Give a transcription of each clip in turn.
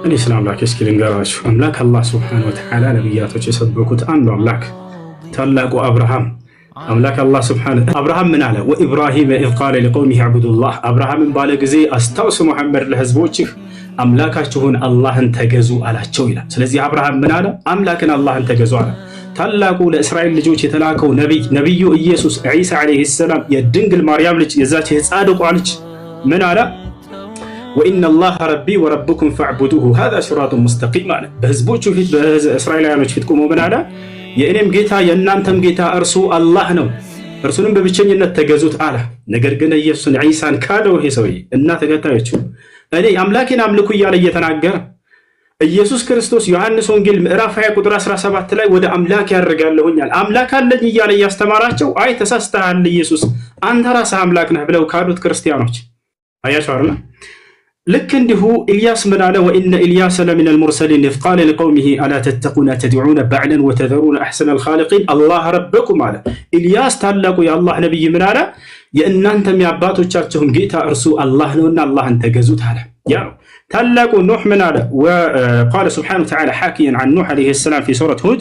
እኔ ስለ አምላክ እስኪ ልንገራችሁ። አምላክ አላህ ሱብሓነሁ ወተዓላ ነቢያቶች የሰበኩት አንዱ አምላክ ታላቁ አብርሃም አምላክ አላህ ሱብሓነሁ አብርሃም ምን አለ? ወኢብራሂም ኢዝ ቃለ ሊቀውሚሂ ዕቡዱላህ አብርሃምን ባለ ጊዜ አስታውስ ሙሐመድ ለህዝቦችህ አምላካችሁን አላህን ተገዙ አላቸው ይላል። ስለዚህ አብርሃም ምን አለ? አምላክን አላህን ተገዙ አለ። ታላቁ ለእስራኤል ልጆች የተላከው ነቢዩ ኢየሱስ ዒሳ ዓለይሂ ሰላም የድንግል ማርያም ልጅ የዛች የጻድቋ ልጅ ምን አለ? ወኢነ አላህ ረቢ ወረብኩም ፈዕቡዱሁ ሃዛ ሲራጡን ሙስተቂም አለ። በህዝቦቹ ፊት በእስራኤላውያኖች ፊት ቆሞ ምን አለ? የእኔም ጌታ የእናንተም ጌታ እርሱ አላህ ነው፣ እርሱንም በብቸኝነት ተገዙት አለ። ነገር ግን ኢየሱስን ዒሳን ካደው ይሄ ሰውዬ እና ተከታዮቹ እኔ አምላኬን አምልኩ እያለ እየተናገረ ኢየሱስ ክርስቶስ ዮሐንስ ወንጌል ምዕራፍ 20 ቁጥር 17 ላይ ወደ አምላክ ያደርጋለሁኛል አምላክ አለኝ እያለ እያስተማራቸው አይ ተሳስተሃል ኢየሱስ አንተ ራስህ አምላክ ነህ ብለው ካዱት ክርስቲያኖች አያችሁ አይደል? ልክ እንዲሁ ኢልያስ ምን አለ? ወኢነ ኢልያስ ለሚነል ሙርሰሊን ኢዝ ቃለ ሊቀውሚሂ አላ ተተቁነ ተድዑነ በዕለን ወተዘሩነ አሕሰነል ኻሊቂን አላህ ረበኩም አለ። ኢልያስ ታላቁ የአላህ ነቢይ ምን አለ? የእናንተም የአባቶቻችሁም ጌታ እርሱ አላህ ነውና አላህን ተገዙት አለ። ያው ታላቁ ኑህ ምን አለ? ወቃለ ሱብሓነሁ ወተዓላ ሓኪየን ዐን ኑህ ዓለይሂ ሰላም ፊ ሱረት ሁድ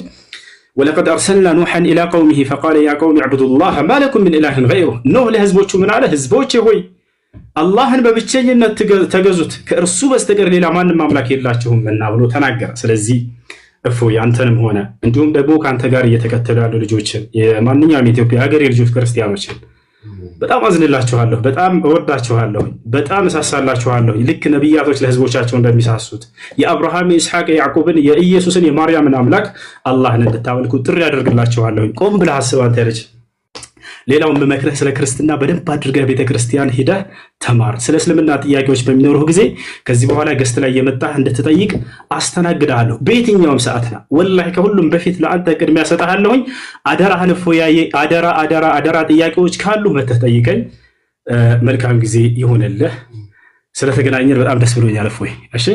ወለቀድ አርሰልና ኑሐን ኢላ ቀውሚሂ ፈቃለ ያ ቀውሚ ዕቡዱላህ ማ ለኩም ሚን ኢላሂን ገይሩህ። ኑህ ለህዝቦቹ ምን አለ? ህዝቦቼ ሆይ አላህን በብቸኝነት ተገዙት ከእርሱ በስተቀር ሌላ ማንም አምላክ የላችሁምና ብሎ ተናገረ። ስለዚህ እፎይ አንተንም ሆነ እንዲሁም ደግሞ ከአንተ ጋር እየተከተሉ ያሉ ልጆችን የማንኛውም የኢትዮጵያ ሀገር የልጆች ክርስቲያኖችን በጣም አዝንላችኋለሁ፣ በጣም እወዳችኋለሁ፣ በጣም እሳሳላችኋለሁ። ልክ ነቢያቶች ለህዝቦቻቸው እንደሚሳሱት የአብርሃም የኢስሐቅ የያዕቆብን የኢየሱስን የማርያምን አምላክ አላህን እንድታመልኩ ጥሪ ያደርግላችኋለሁ። ቆም ብለህ አስብ አንተ ልጅ። ሌላውን በመክረህ ስለ ክርስትና በደንብ አድርገህ ቤተክርስቲያን ሂደህ ተማር። ስለ እስልምና ጥያቄዎች በሚኖሩህ ጊዜ ከዚህ በኋላ ገስት ላይ የመጣህ እንድትጠይቅ አስተናግድሃለሁ በየትኛውም ሰዓትና ወላሂ ከሁሉም በፊት ለአንተ ቅድሚያ ሰጥሃለሁኝ። አደራህን እፎያዬ፣ አደራ ጥያቄዎች ካሉ መተህ ጠይቀኝ። መልካም ጊዜ ይሆንልህ። ስለተገናኘን በጣም ደስ ብሎኛል እፎይ። እሺ